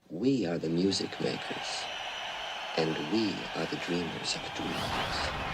We are the music makers, and we are the dreamers of dreams.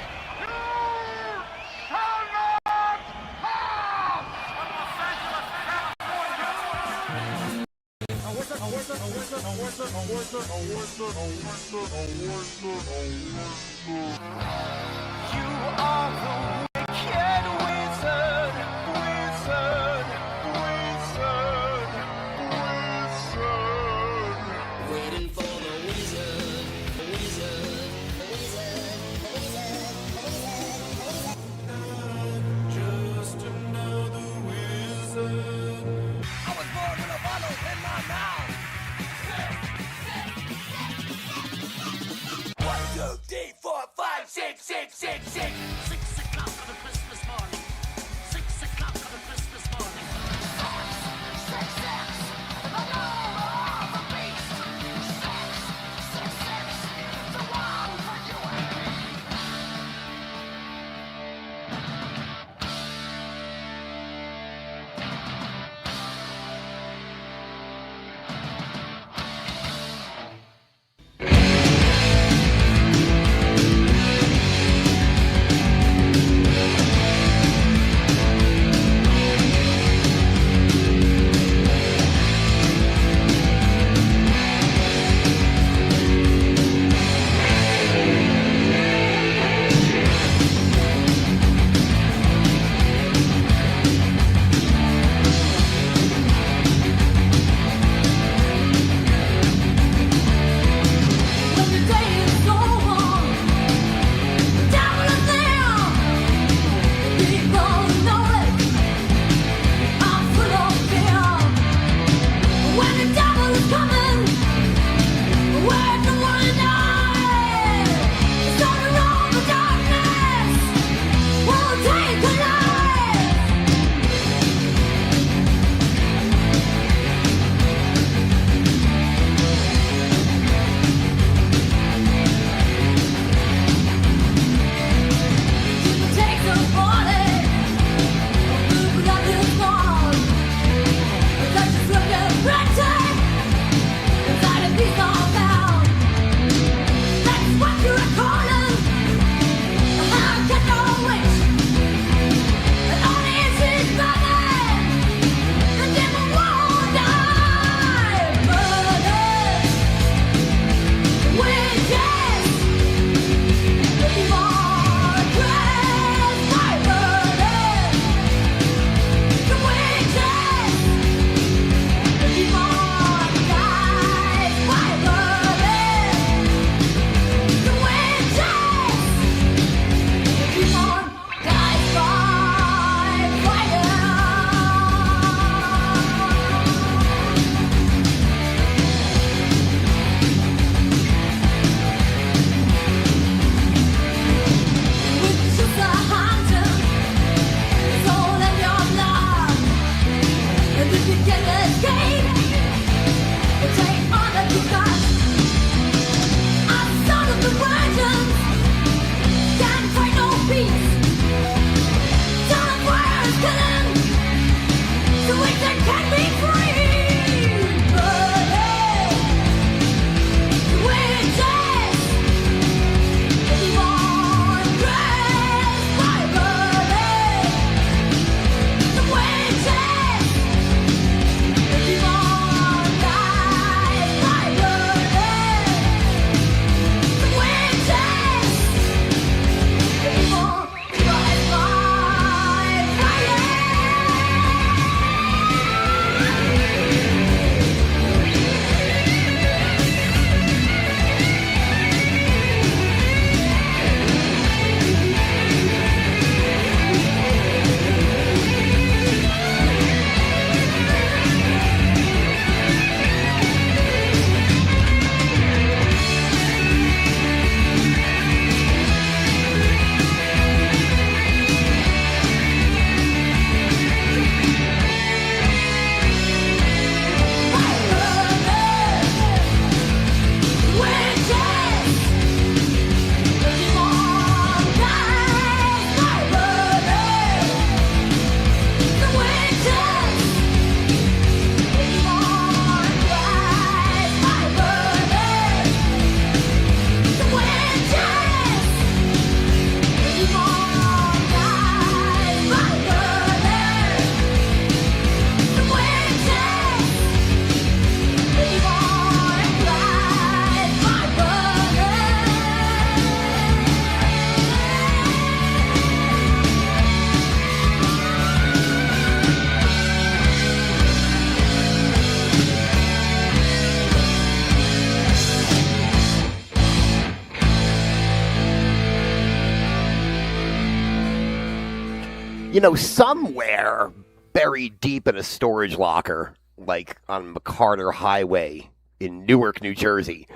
Somewhere buried deep in a storage locker, like on McCarter Highway in Newark, New Jersey,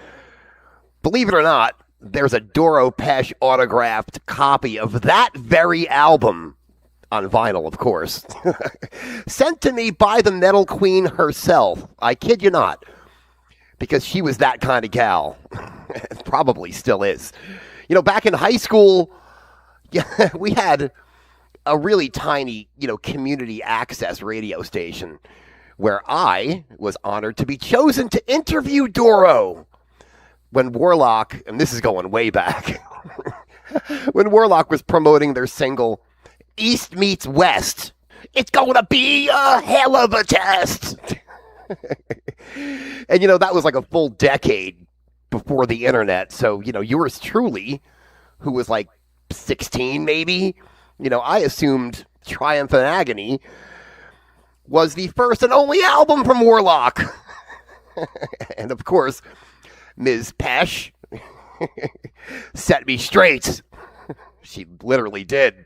believe it or not, there's a Doro Pesch autographed copy of that very album, on vinyl, of course, sent to me by the Metal Queen herself. I kid you not, because she was that kind of gal. Probably still is. Back in high school, we had a really tiny, community access radio station where I was honored to be chosen to interview Doro when Warlock, and this is going way back, when Warlock was promoting their single, East Meets West. It's going to be a hell of a test. And, that was like a full decade before the internet. So, yours truly, who was like 16 maybe, I assumed Triumph and Agony was the first and only album from Warlock. And of course, Ms. Pesch set me straight. She literally did.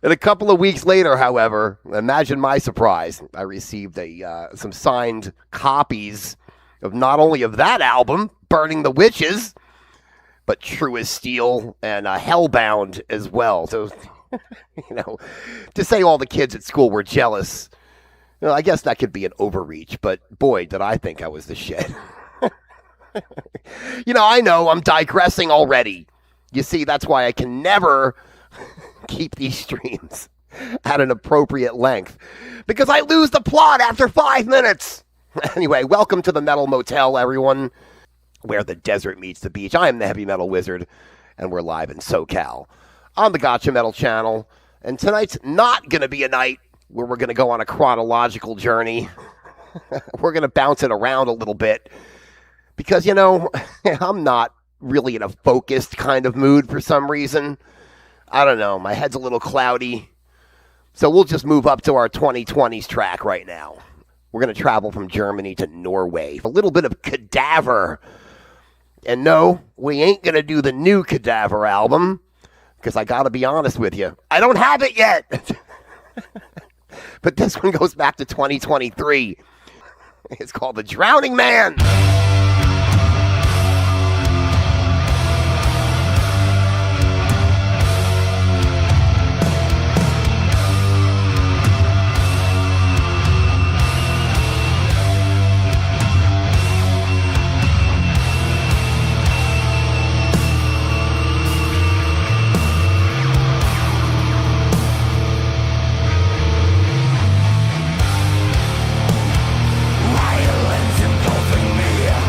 And a couple of weeks later, however, imagine my surprise. I received some signed copies of not only of that album, Burning the Witches, but True as Steel and Hellbound as well. So, to say all the kids at school were jealous, I guess that could be an overreach, but boy, did I think I was the shit. I know I'm digressing already. You see, that's why I can never keep these streams at an appropriate length, because I lose the plot after 5 minutes. Anyway, welcome to the Metal Motel, everyone, where the desert meets the beach. I am the Heavy Metal Wizard, and we're live in SoCal on the Gotcha Metal channel. And tonight's not going to be a night where we're going to go on a chronological journey. We're going to bounce it around a little bit because, I'm not really in a focused kind of mood for some reason. I don't know. My head's a little cloudy. So we'll just move up to our 2020s track right now. We're going to travel from Germany to Norway. A little bit of Cadaver. And no, we ain't going to do the new Cadaver album, because I got to be honest with you, I don't have it yet. But this one goes back to 2023. It's called The Drowning Man. Violence engulfing me.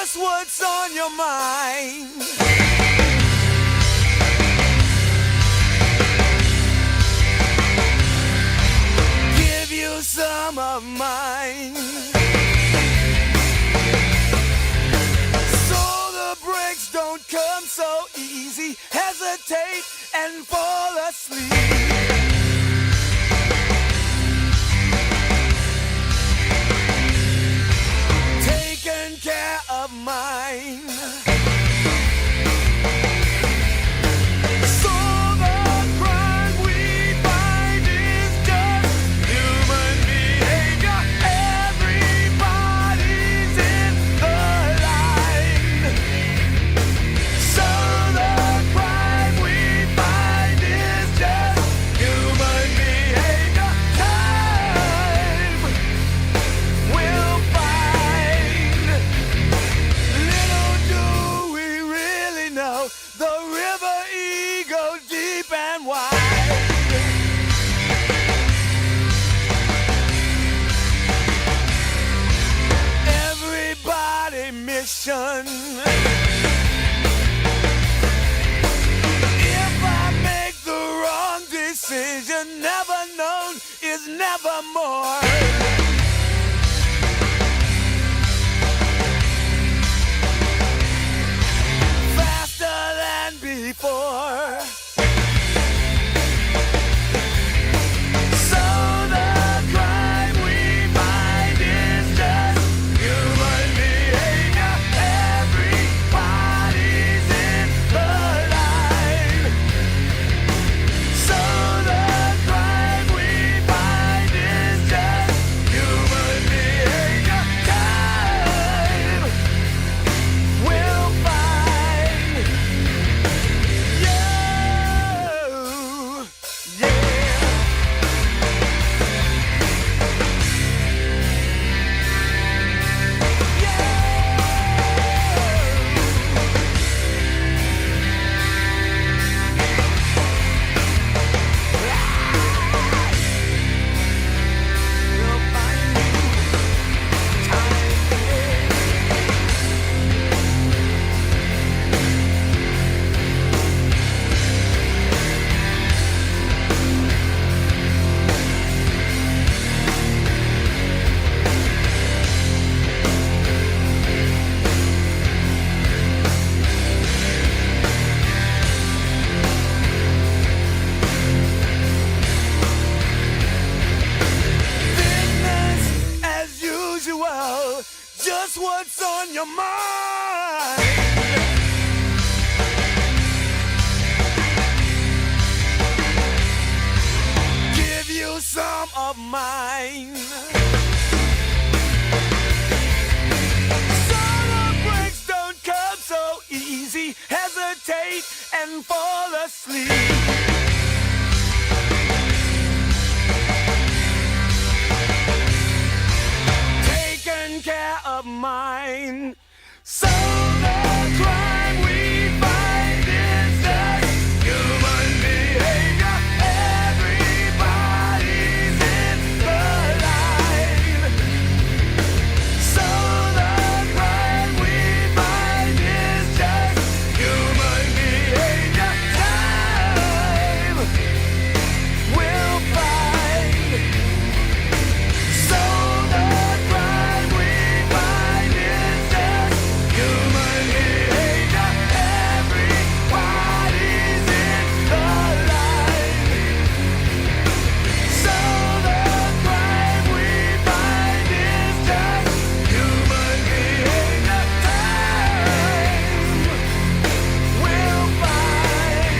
just what's on your mind. Give you some of mine. So the breaks don't come so easy. Hesitate and fall asleep. Taking care of mine. So the crime we find is just human behavior. Everybody's in the line. So the crime we find is just human behavior. Time will find. Little do we really know, the river E goes deep and wide. Everybody mission. If I make the wrong decision, never known is never more. Faster than before. So the crime we find is just human behavior. Everybody's in the line. So the crime we find is just human behavior. Time will find you. Yeah. Business as usual, just what's on your mind. Give you some of mine. Solo breaks don't come so easy. Hesitate and fall asleep. Taking care of mine. So the crime we find is just human behavior. Everybody's in the line. So the crime we find is just human behavior. Time will find. So the crime we find is just human behavior. Everybody's in the line. So the crime we find is just human behavior. Time will find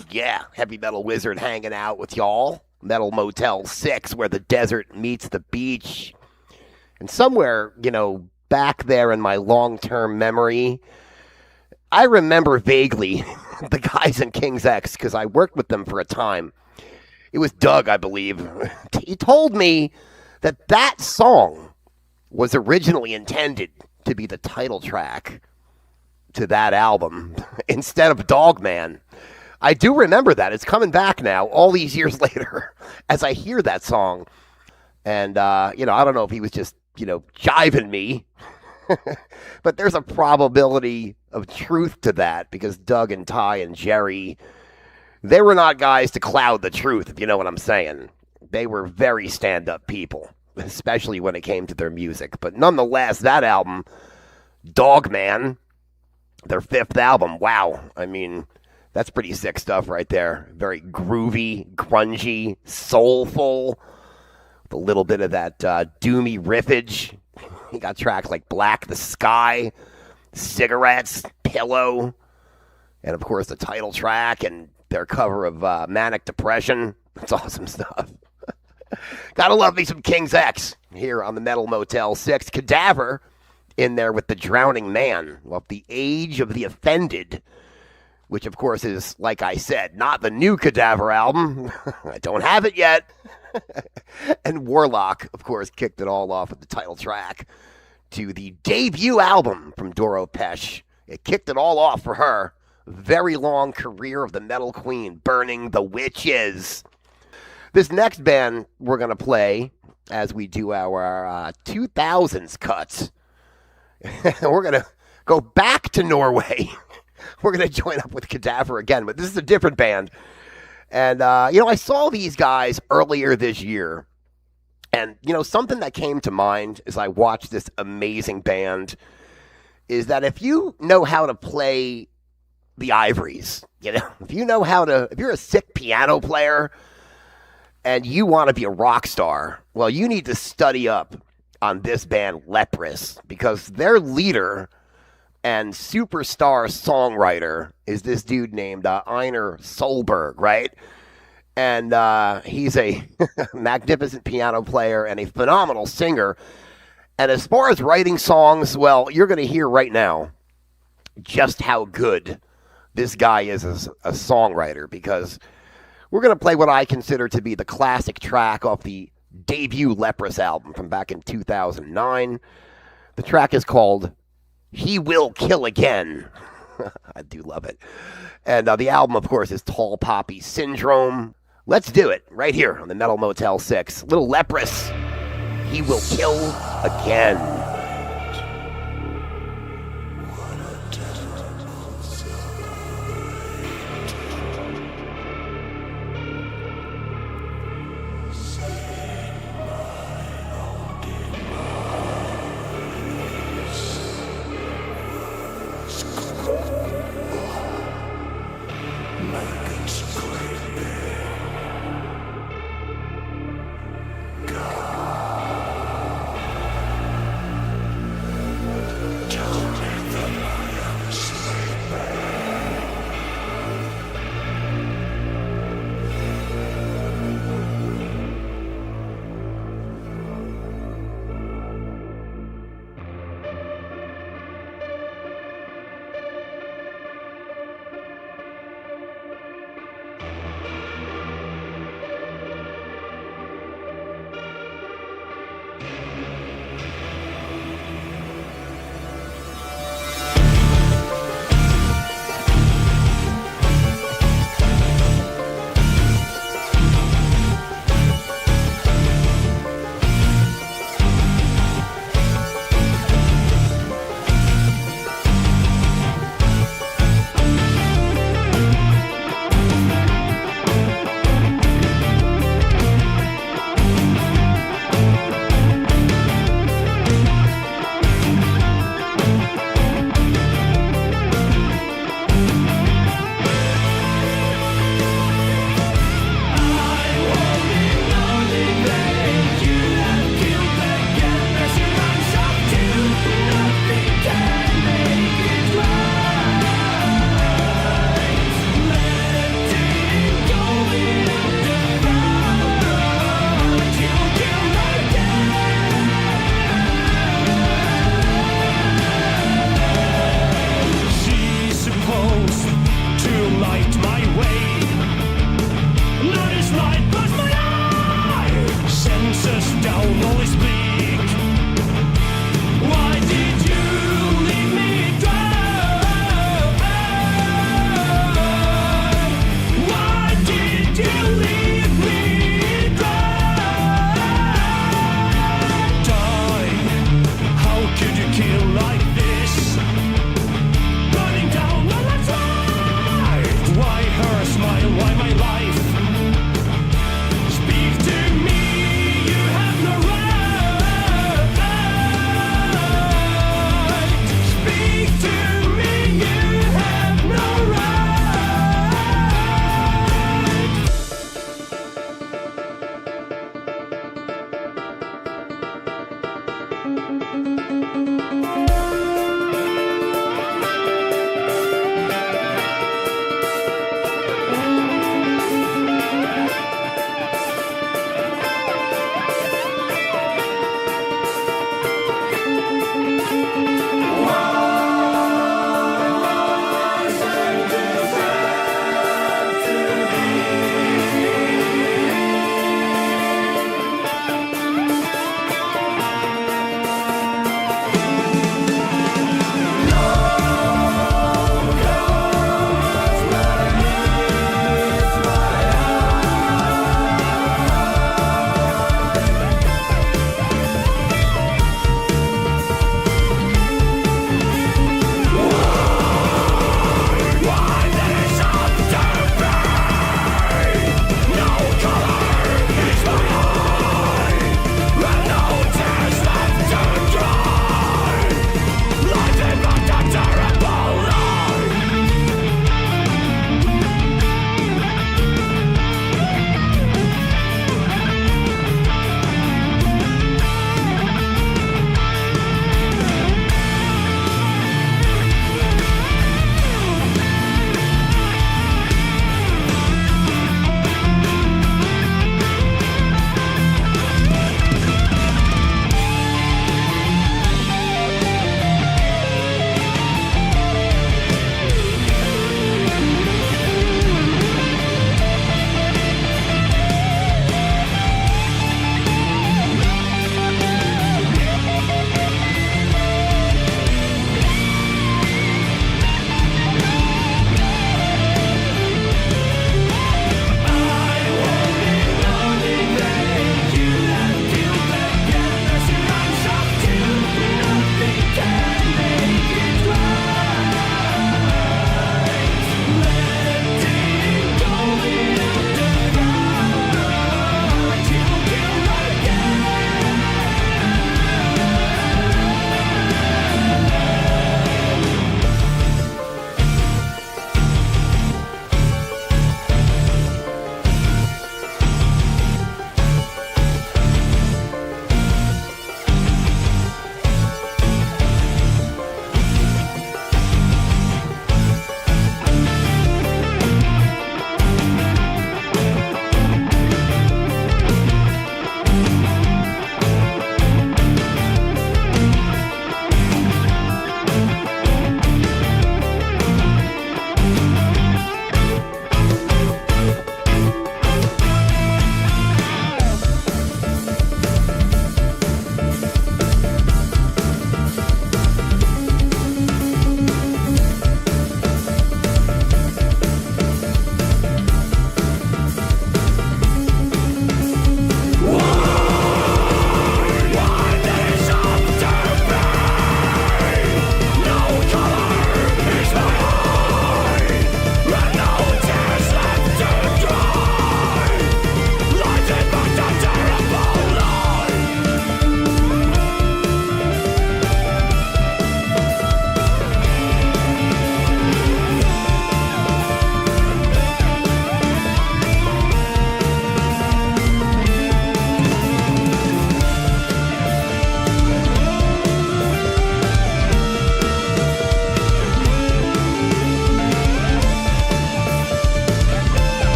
you. Yeah, Heavy Metal Wizard hanging out with y'all. Metal Motel 6, where the desert meets the beach. And somewhere, back there in my long-term memory, I remember vaguely the guys in King's X, because I worked with them for a time. It was Doug, I believe. He told me that that song was originally intended to be the title track to that album instead of Dogman. I do remember that. It's coming back now, all these years later, as I hear that song. And, I don't know if he was just jiving me. But there's a probability of truth to that because Doug and Ty and Jerry, they were not guys to cloud the truth, if you know what I'm saying. They were very stand-up people, especially when it came to their music. But nonetheless, that album, Dogman, their 5th album, wow. I mean, that's pretty sick stuff right there. Very groovy, grungy, soulful, with a little bit of that doomy riffage. You got tracks like Black the Sky, Cigarettes, Pillow, and of course the title track and their cover of Manic Depression. That's awesome stuff. Gotta love me some King's X here on the Metal Motel 6. Cadaver in there with The Drowning Man. Well, The Age of the Offended, which of course is, like I said, not the new Cadaver album. I don't have it yet. And Warlock, of course, kicked it all off with the title track to the debut album from Doro Pesch. It kicked it all off for her. Very long career of the Metal Queen, Burning the Witches. This next band we're going to play as we do our 2000s cuts. We're going to go back to Norway. We're going to join up with Cadaver again, but this is a different band. And, I saw these guys earlier this year. And, something that came to mind as I watched this amazing band is that if you know how to play the ivories, if you're a sick piano player and you want to be a rock star, well, you need to study up on this band, Leprous, because their leader and superstar songwriter is this dude named Einar Solberg, right? And he's a magnificent piano player and a phenomenal singer. And as far as writing songs, well, you're going to hear right now just how good this guy is as a songwriter, because we're going to play what I consider to be the classic track off the debut Leprous album from back in 2009. The track is called He Will Kill Again. I do love it. And the album, of course, is Tall Poppy Syndrome. Let's do it right here on the Metal Motel 6. Little Leprous, He Will Kill Again.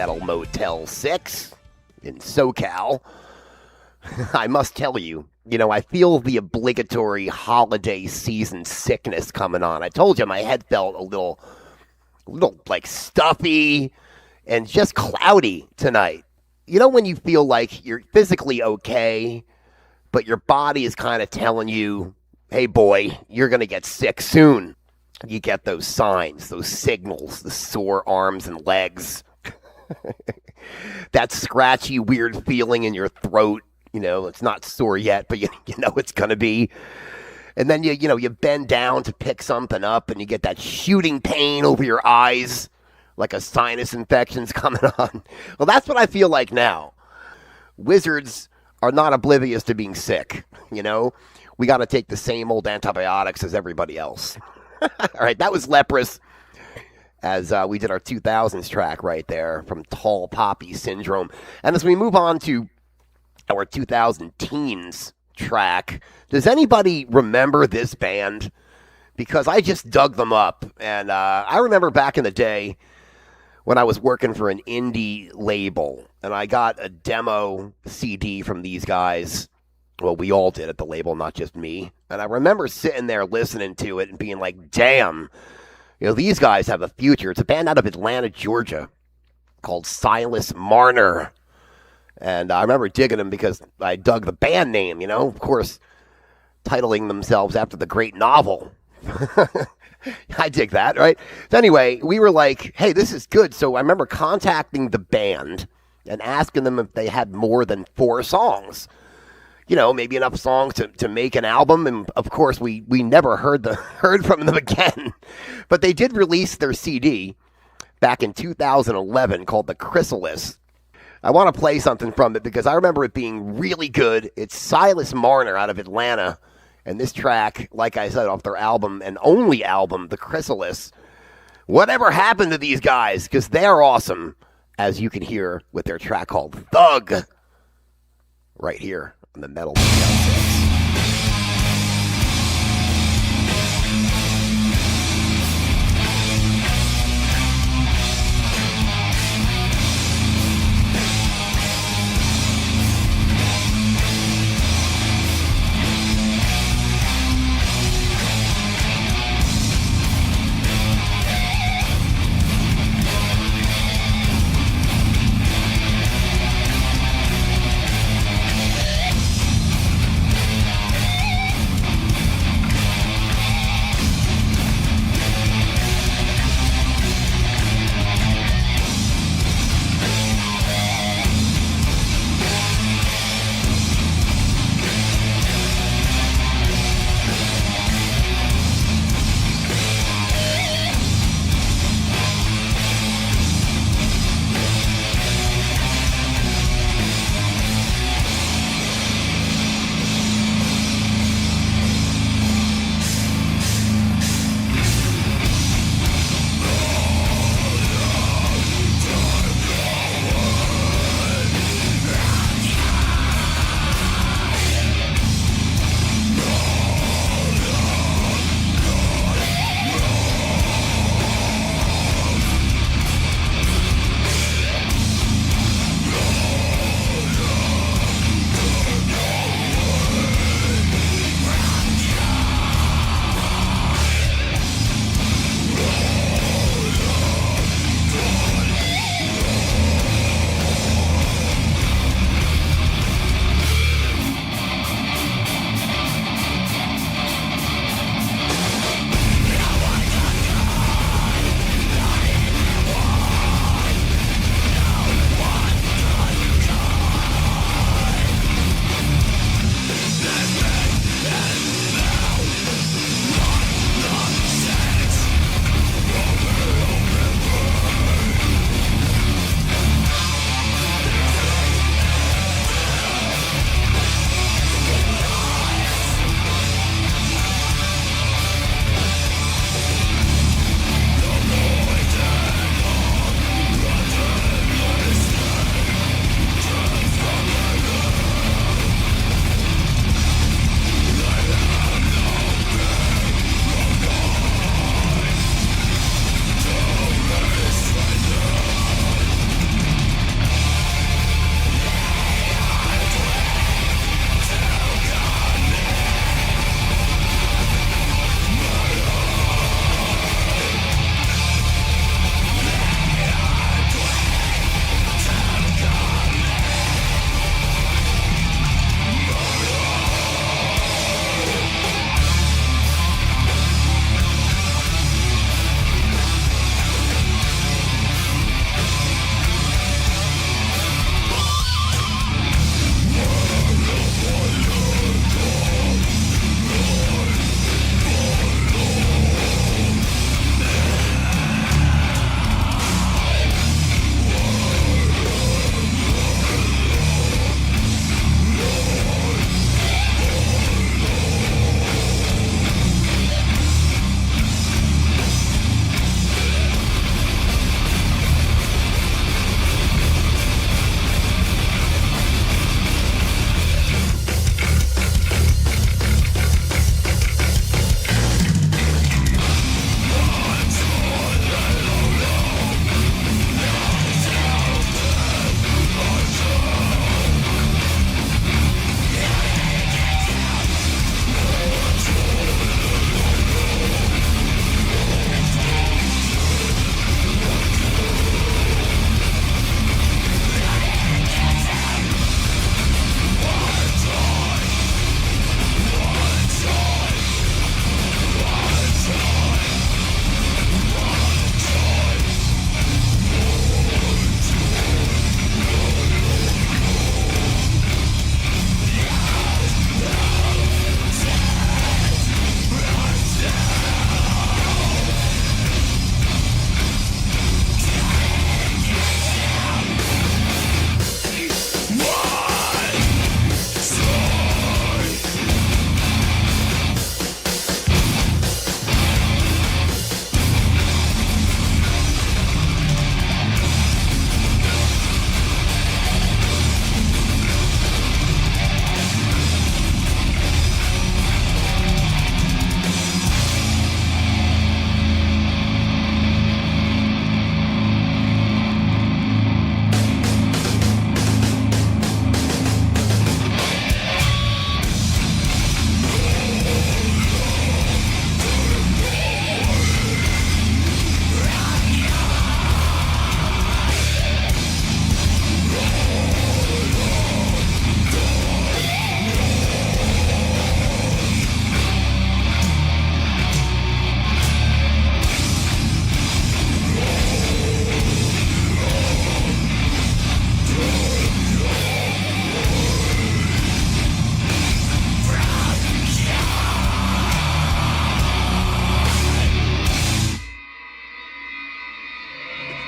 metal Motel 6 in SoCal. I must tell you, I feel the obligatory holiday season sickness coming on. I told you my head felt a little like stuffy and just cloudy tonight. When you feel like you're physically okay, but your body is kind of telling you, hey boy, you're going to get sick soon. You get those signs, those signals, the sore arms and legs, that scratchy, weird feeling in your throat. It's not sore yet, but you know it's going to be. And then you bend down to pick something up and you get that shooting pain over your eyes like a sinus infection's coming on. Well, that's what I feel like now. Wizards are not oblivious to being sick, We got to take the same old antibiotics as everybody else. All right, that was Leprous as we did our 2000s track right there from Tall Poppy Syndrome. And as we move on to our 2000 teens track, does anybody remember this band? Because I just dug them up. And I remember back in the day when I was working for an indie label and I got a demo CD from these guys. Well, we all did at the label, not just me. And I remember sitting there listening to it and being like, damn, these guys have a future. It's a band out of Atlanta, Georgia called Silas Marner. And I remember digging them because I dug the band name, of course, titling themselves after the great novel. I dig that, right? So anyway, we were like, hey, this is good. So I remember contacting the band and asking them if they had more than 4 songs. Maybe enough songs to make an album. And of course, we never heard from them again. But they did release their CD back in 2011 called The Chrysalis. I want to play something from it because I remember it being really good. It's Silas Marner out of Atlanta. And this track, like I said, off their album and only album, The Chrysalis. Whatever happened to these guys? Because they're awesome, as you can hear with their track called Thug. Right here on the Metal Motel 6.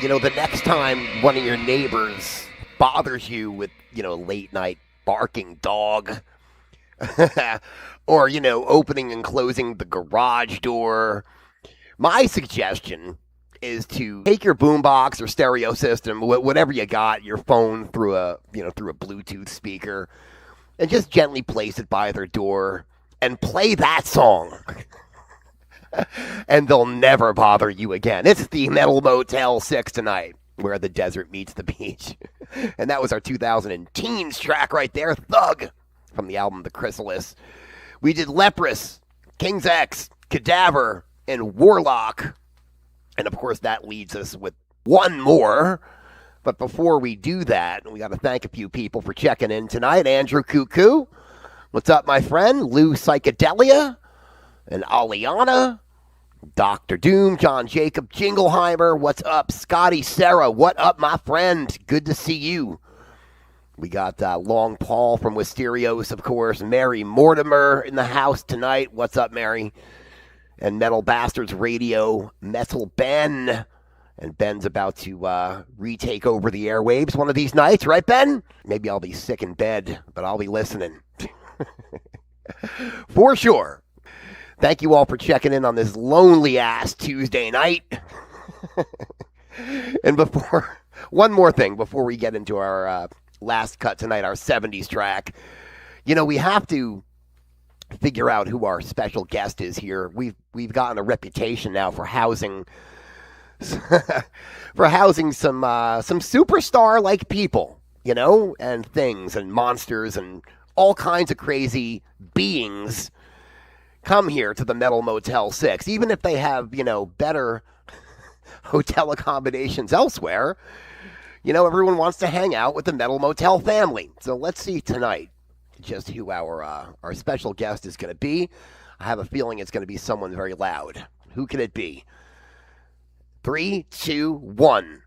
The next time one of your neighbors bothers you with, late night barking dog, or, opening and closing the garage door, my suggestion is to take your boombox or stereo system, whatever you got, your phone through a Bluetooth speaker, and just gently place it by their door and play that song. And they'll never bother you again. It's the Metal Motel 6 tonight, where the desert meets the beach. And that was our 2000 teens track right there, Thug, from the album The Chrysalis. We did Leprous, King's X, Cadaver, and Warlock. And of course, that leads us with one more. But before we do that, we got to thank a few people for checking in tonight. Andrew Cuckoo, what's up, my friend? Lou Psychedelia, and Aliana, Dr. Doom, John Jacob Jingleheimer, what's up? Scotty Sarah, what up, my friend? Good to see you. We got Long Paul from Wisterios, of course. Mary Mortimer in the house tonight. What's up, Mary? And Metal Bastards Radio, Metal Ben. And Ben's about to retake over the airwaves one of these nights, right, Ben? Maybe I'll be sick in bed, but I'll be listening. For sure. Thank you all for checking in on this lonely-ass Tuesday night. And one more thing before we get into our last cut tonight, our 70s track. We have to figure out who our special guest is here. We've gotten a reputation now for housing some superstar-like people, and things and monsters and all kinds of crazy beings come here to the Metal Motel 6, even if they have, better hotel accommodations elsewhere. Everyone wants to hang out with the Metal Motel family. So let's see tonight just who our special guest is going to be. I have a feeling it's going to be someone very loud. Who can it be? 3, 2, 1.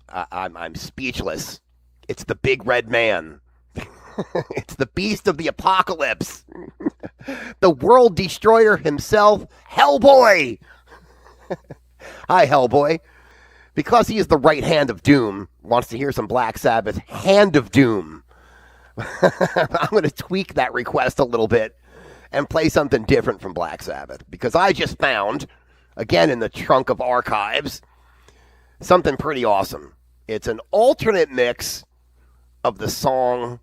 I'm speechless. It's the Big Red Man. It's the Beast of the Apocalypse. The World Destroyer himself, Hellboy. Hi, Hellboy. Because he is the right hand of doom, wants to hear some Black Sabbath, Hand of Doom. I'm going to tweak that request a little bit and play something different from Black Sabbath. Because I just found, again in the trunk of archives, something pretty awesome. It's an alternate mix of the song...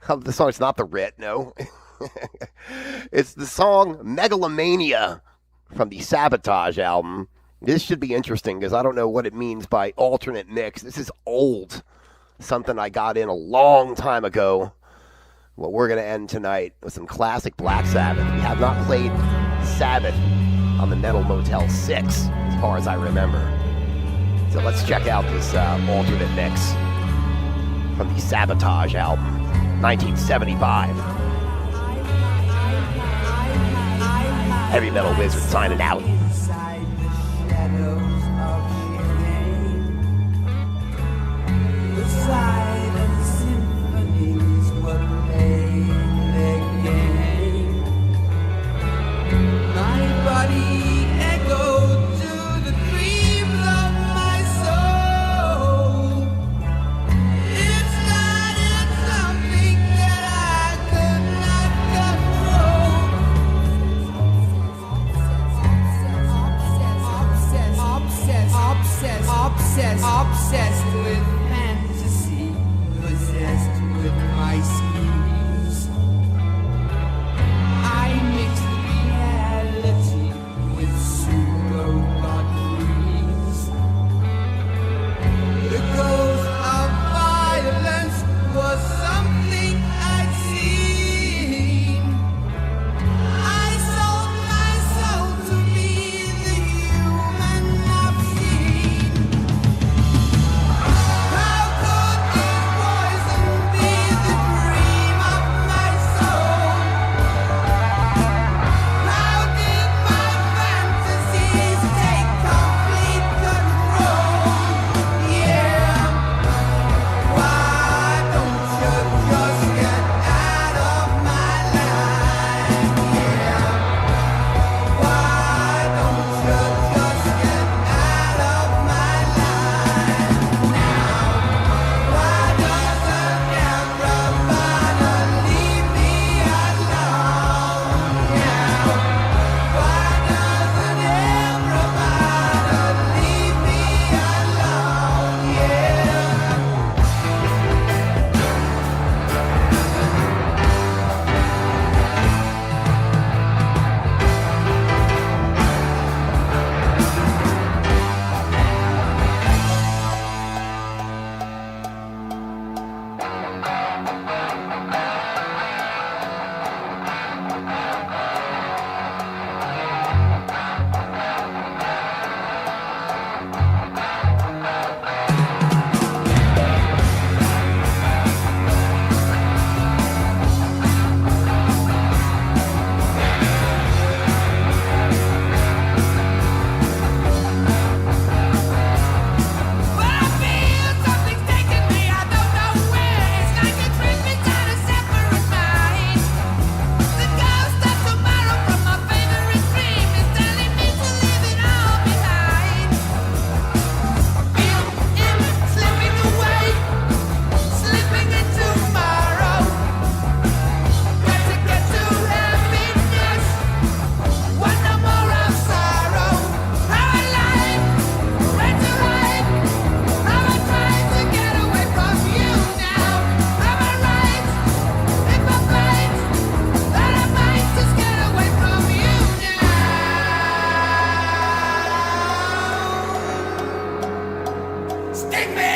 It's not the Writ, no. It's the song Megalomania from the Sabotage album. This should be interesting because I don't know what it means by alternate mix. This is old. Something I got in a long time ago. Well, we're going to end tonight with some classic Black Sabbath. We have not played Sabbath on the Metal Motel 6, as far as I remember. So let's check out this alternate mix from the Sabotage album, 1975. Heavy Metal Wizard signing out. Obsessed with fantasy, possessed with my schemes. I mix reality with super god dreams. The ghost of violence was something I'd seen. I sold my soul to be the human I've seen. Sting me!